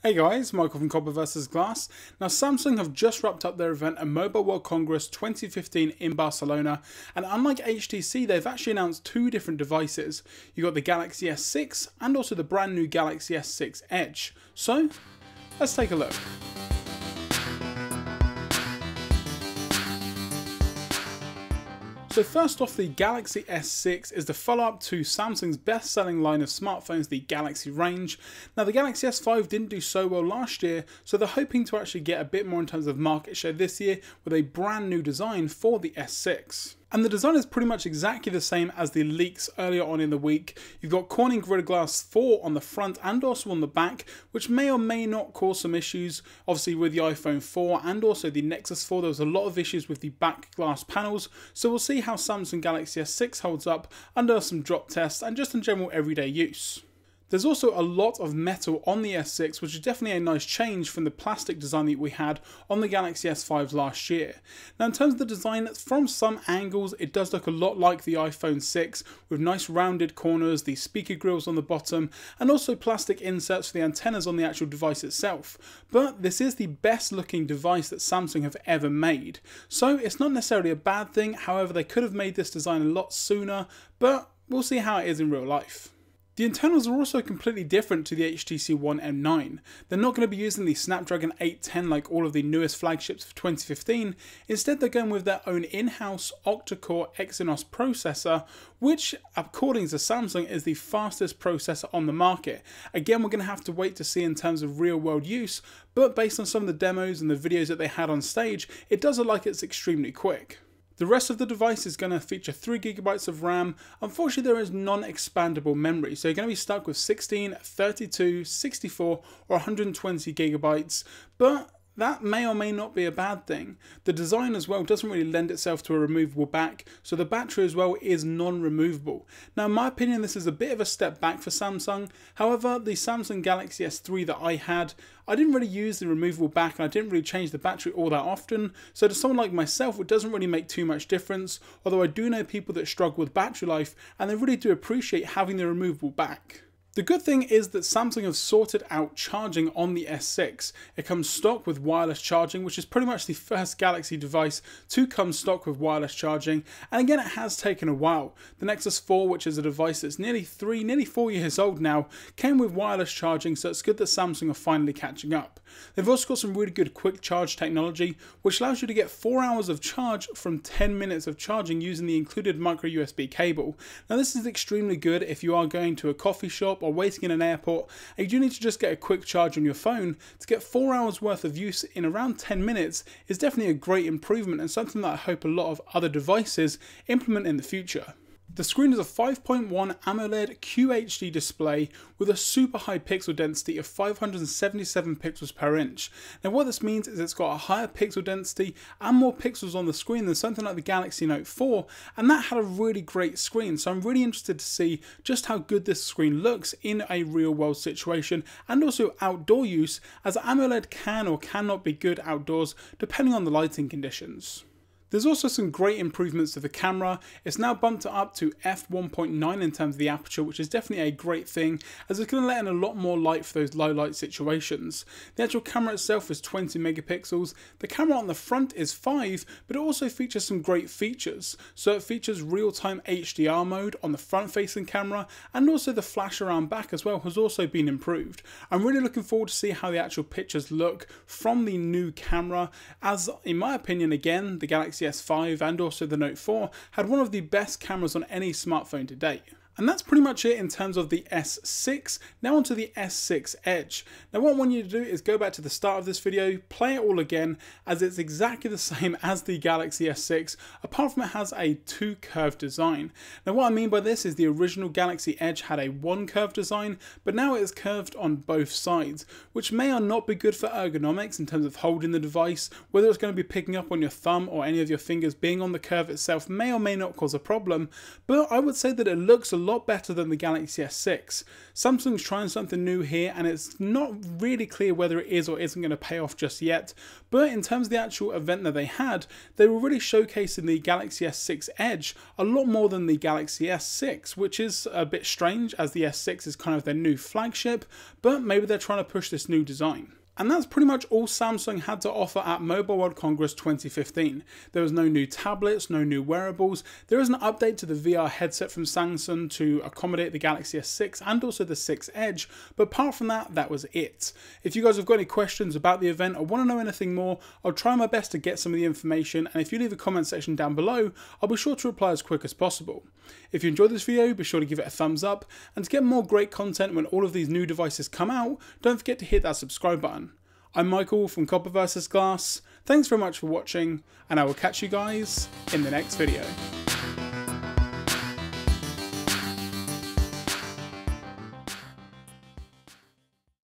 Hey guys, Michael from Copper vs Glass. Now Samsung have just wrapped up their event at Mobile World Congress 2015 in Barcelona, and unlike HTC, they've actually announced two different devices. You got the Galaxy S6 and also the brand new Galaxy S6 Edge. So, let's take a look. So first off, the Galaxy S6 is the follow-up to Samsung's best-selling line of smartphones, the Galaxy range. Now the Galaxy S5 didn't do so well last year, so they're hoping to actually get a bit more in terms of market share this year with a brand new design for the S6. And the design is pretty much exactly the same as the leaks earlier on in the week. You've got Corning Gorilla Glass 4 on the front and also on the back, which may or may not cause some issues, obviously with the iPhone 4 and also the Nexus 4. There was a lot of issues with the back glass panels, so we'll see how Samsung Galaxy S6 holds up under some drop tests and just in general everyday use. There's also a lot of metal on the S6, which is definitely a nice change from the plastic design that we had on the Galaxy S5 last year. Now in terms of the design, from some angles it does look a lot like the iPhone 6 with nice rounded corners, the speaker grills on the bottom and also plastic inserts for the antennas on the actual device itself. But this is the best looking device that Samsung have ever made. So it's not necessarily a bad thing, however they could have made this design a lot sooner, but we'll see how it is in real life. The internals are also completely different to the HTC One M9. They're not going to be using the Snapdragon 810 like all of the newest flagships for 2015. Instead, they're going with their own in-house octa-core Exynos processor, which, according to Samsung, is the fastest processor on the market. Again, we're going to have to wait to see in terms of real-world use, but based on some of the demos and the videos that they had on stage, it does look like it's extremely quick. The rest of the device is going to feature 3GB of RAM. Unfortunately, there is non-expandable memory, so you're going to be stuck with 16, 32, 64 or 120GB, but that may or may not be a bad thing. The design as well doesn't really lend itself to a removable back, so the battery as well is non-removable. Now in my opinion this is a bit of a step back for Samsung. However, the Samsung Galaxy S3 that I had, I didn't really use the removable back and I didn't really change the battery all that often, so to someone like myself it doesn't really make too much difference, although I do know people that struggle with battery life and they really do appreciate having the removable back. The good thing is that Samsung have sorted out charging on the S6. It comes stock with wireless charging, which is pretty much the first Galaxy device to come stock with wireless charging, and again it has taken a while. The Nexus 4, which is a device that's nearly 4 years old now, came with wireless charging, so it's good that Samsung are finally catching up. They've also got some really good quick charge technology, which allows you to get 4 hours of charge from 10 minutes of charging using the included micro USB cable. Now this is extremely good if you are going to a coffee shop or waiting in an airport and you do need to just get a quick charge on your phone. To get 4 hours worth of use in around 10 minutes is definitely a great improvement and something that I hope a lot of other devices implement in the future. The screen is a 5.1 AMOLED QHD display with a super high pixel density of 577 pixels per inch. Now what this means is it's got a higher pixel density and more pixels on the screen than something like the Galaxy Note 4, and that had a really great screen, so I'm really interested to see just how good this screen looks in a real world situation and also outdoor use, as AMOLED can or cannot be good outdoors depending on the lighting conditions. There's also some great improvements to the camera. It's now bumped up to f1.9 in terms of the aperture, which is definitely a great thing as it's going to let in a lot more light for those low light situations. The actual camera itself is 20 megapixels. The camera on the front is 5, but it also features some great features. So it features real-time HDR mode on the front facing camera, and also the flash around back as well has also been improved. I'm really looking forward to see how the actual pictures look from the new camera, as in my opinion again the Galaxy S5 and also the Note 4 had one of the best cameras on any smartphone to date. And that's pretty much it in terms of the S6. Now onto the S6 Edge. Now what I want you to do is go back to the start of this video, play it all again, as it's exactly the same as the Galaxy S6, apart from it has a 2 curved design. Now what I mean by this is the original Galaxy Edge had a 1 curved design, but now it is curved on both sides, which may or not be good for ergonomics in terms of holding the device. Whether it's going to be picking up on your thumb or any of your fingers being on the curve itself may or may not cause a problem, but I would say that it looks a lot better than the Galaxy S6. Samsung's trying something new here, and it's not really clear whether it is or isn't going to pay off just yet, but in terms of the actual event that they had, they were really showcasing the Galaxy S6 Edge a lot more than the Galaxy S6, which is a bit strange as the S6 is kind of their new flagship, but maybe they're trying to push this new design. And that's pretty much all Samsung had to offer at Mobile World Congress 2015. There was no new tablets, no new wearables. There is an update to the VR headset from Samsung to accommodate the Galaxy S6 and also the 6 Edge, but apart from that, that was it. If you guys have got any questions about the event or want to know anything more, I'll try my best to get some of the information, and if you leave a comment section down below, I'll be sure to reply as quick as possible. If you enjoyed this video, be sure to give it a thumbs up, and to get more great content when all of these new devices come out, don't forget to hit that subscribe button. I'm Michael from Copper vs Glass, thanks very much for watching, and I will catch you guys in the next video.